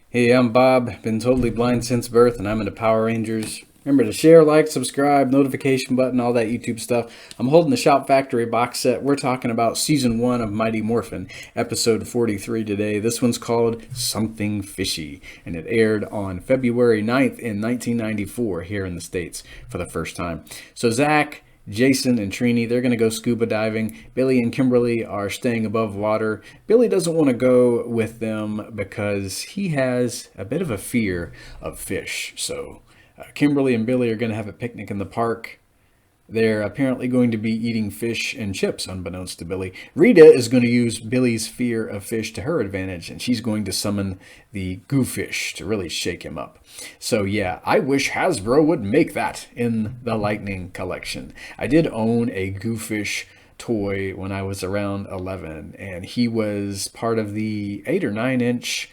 Hey, I'm Bob. Been totally blind since birth, and I'm into Power Rangers. Remember to share, like, subscribe, notification button, all that YouTube stuff. I'm holding the Shout Factory box set. We're talking about Season 1 of Mighty Morphin, Episode 43 today. This one's called Something Fishy, and it aired on February 9th in 1994 here in the States for the first time. So Zach, Jason, and Trini, they're going to go scuba diving. Billy and Kimberly are staying above water. Billy doesn't want to go with them because he has a bit of a fear of fish. So Kimberly and Billy are going to have a picnic in the park. They're apparently going to be eating fish and chips, unbeknownst to Billy. Rita is going to use Billy's fear of fish to her advantage, and she's going to summon the goofish to really shake him up. So yeah, I wish Hasbro would make that in the Lightning collection. I did own a goofish toy when I was around 11, and he was part of the 8 or 9 inch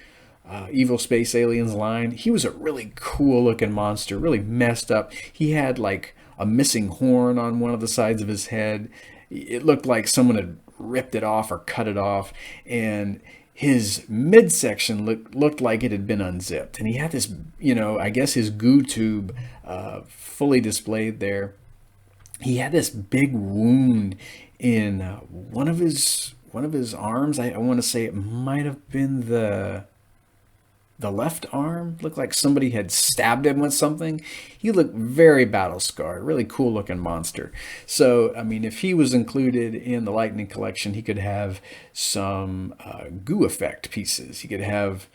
Evil Space Aliens line. He was a really cool looking monster, really messed up. He had like a missing horn on one of the sides of his head. It looked like someone had ripped it off or cut it off, and his midsection looked like it had been unzipped. And he had this, I guess his goo tube fully displayed there. He had this big wound in one of his arms. I want to say it might have been the left arm. Looked like somebody had stabbed him with something. He looked very battle scarred, really cool looking monster. So, I mean, if he was included in the Lightning collection, he could have some goo effect pieces. He could have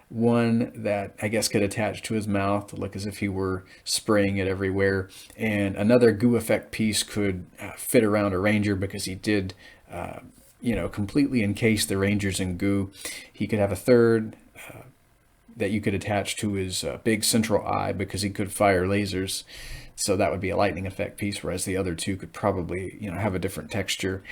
one that I guess could attach to his mouth to look as if he were spraying it everywhere. And another goo effect piece could fit around a ranger because he did, completely encase the rangers in goo. He could have a third that you could attach to his big central eye because he could fire lasers. So that would be a lightning effect piece, whereas the other two could probably, have a different texture,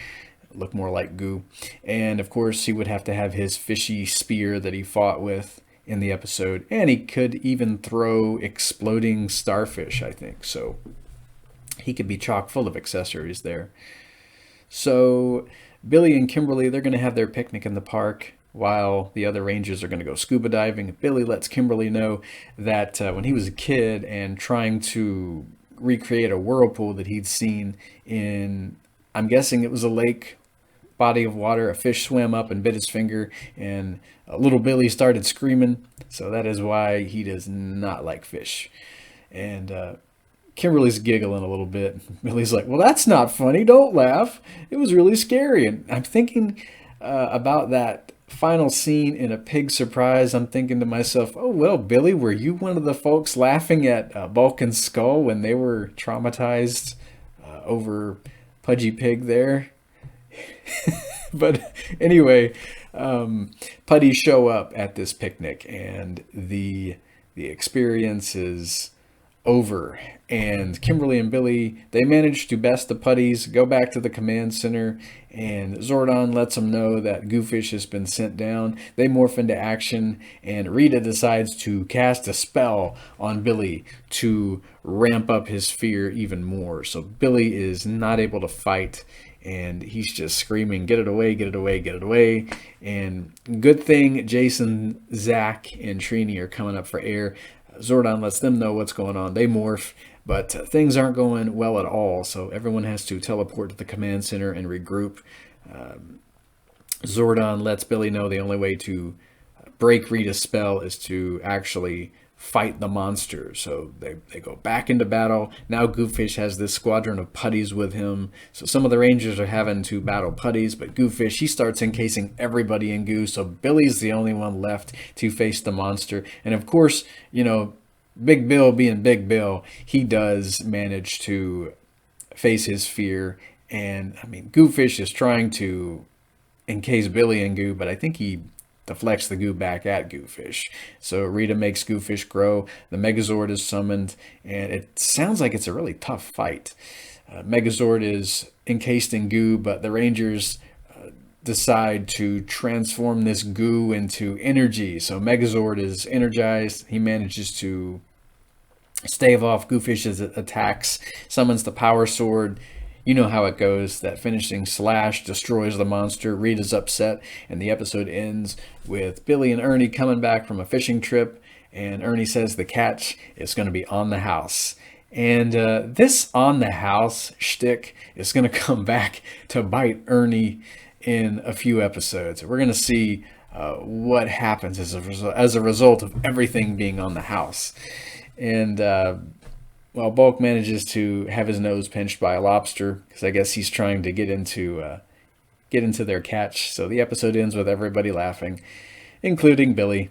look more like goo. And of course, he would have to have his fishy spear that he fought with in the episode. And he could even throw exploding starfish, I think. So he could be chock full of accessories there. So Billy and Kimberly, they're going to have their picnic in the park while the other rangers are going to go scuba diving. Billy lets Kimberly know that when he was a kid and trying to recreate a whirlpool that he'd seen in, I'm guessing it was a lake body of water, a fish swam up and bit his finger, and little Billy started screaming. So that is why he does not like fish. And Kimberly's giggling a little bit. Billy's like, well, that's not funny. Don't laugh. It was really scary. And I'm thinking about that final scene in A Pig Surprise. I'm thinking to myself, oh, well, Billy, were you one of the folks laughing at Vulcan's skull when they were traumatized over Pudgy Pig there? But anyway, putties show up at this picnic, and the experience is over. And Kimberly and Billy, they manage to best the putties, go back to the command center, and Zordon lets them know that Goofish has been sent down. They morph into action, and Rita decides to cast a spell on Billy to ramp up his fear even more. So Billy is not able to fight, and he's just screaming, get it away, get it away, get it away. And good thing Jason, Zach, and Trini are coming up for air. Zordon lets them know what's going on. They morph, but things aren't going well at all. So everyone has to teleport to the command center and regroup. Zordon lets Billy know the only way to break Rita's spell is to actually fight the monster. So they go back into battle. Now Goofish has this squadron of putties with him. So some of the Rangers are having to battle putties, but Goofish, he starts encasing everybody in goo. So Billy's the only one left to face the monster. And of course, Big Bill being Big Bill, he does manage to face his fear. And I mean, Goofish is trying to encase Billy in goo, but I think he deflects the goo back at Goofish. So Rita makes Goofish grow. The Megazord is summoned, and it sounds like it's a really tough fight. Megazord is encased in goo, but the Rangers decide to transform this goo into energy. So Megazord is energized. He manages to stave off Goofish's attacks, summons the Power Sword. You know how it goes. That finishing slash destroys the monster. Rita's upset, and the episode ends with Billy and Ernie coming back from a fishing trip, and Ernie says the catch is going to be on the house. And this on the house shtick is going to come back to bite Ernie in a few episodes. We're going to see what happens as a result of everything being on the house. And well, Bulk manages to have his nose pinched by a lobster because I guess he's trying to get into their catch. So the episode ends with everybody laughing, including Billy.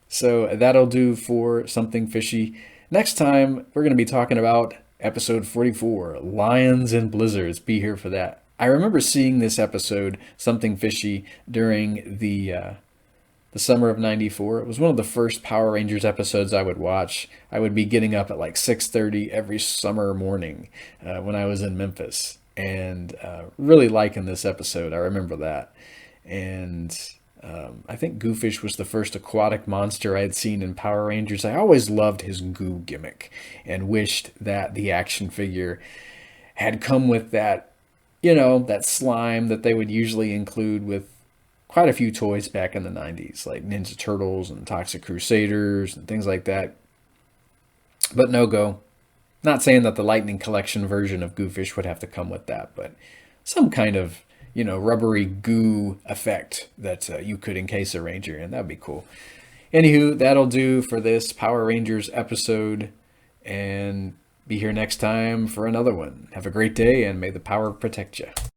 So that'll do for Something Fishy. Next time, we're going to be talking about episode 44, Lions and Blizzards. Be here for that. I remember seeing this episode, Something Fishy, during the summer of '94. It was one of the first Power Rangers episodes I would watch. I would be getting up at like 6:30 every summer morning when I was in Memphis, and really liking this episode. I remember that. And I think Goofish was the first aquatic monster I had seen in Power Rangers. I always loved his goo gimmick and wished that the action figure had come with that, that slime that they would usually include with quite a few toys back in the 90s, like Ninja Turtles and Toxic Crusaders and things like that. But no go. Not saying that the Lightning Collection version of Goofish would have to come with that, but some kind of rubbery goo effect that you could encase a Ranger in. That'd be cool. Anywho, that'll do for this Power Rangers episode, and be here next time for another one. Have a great day, and may the power protect you.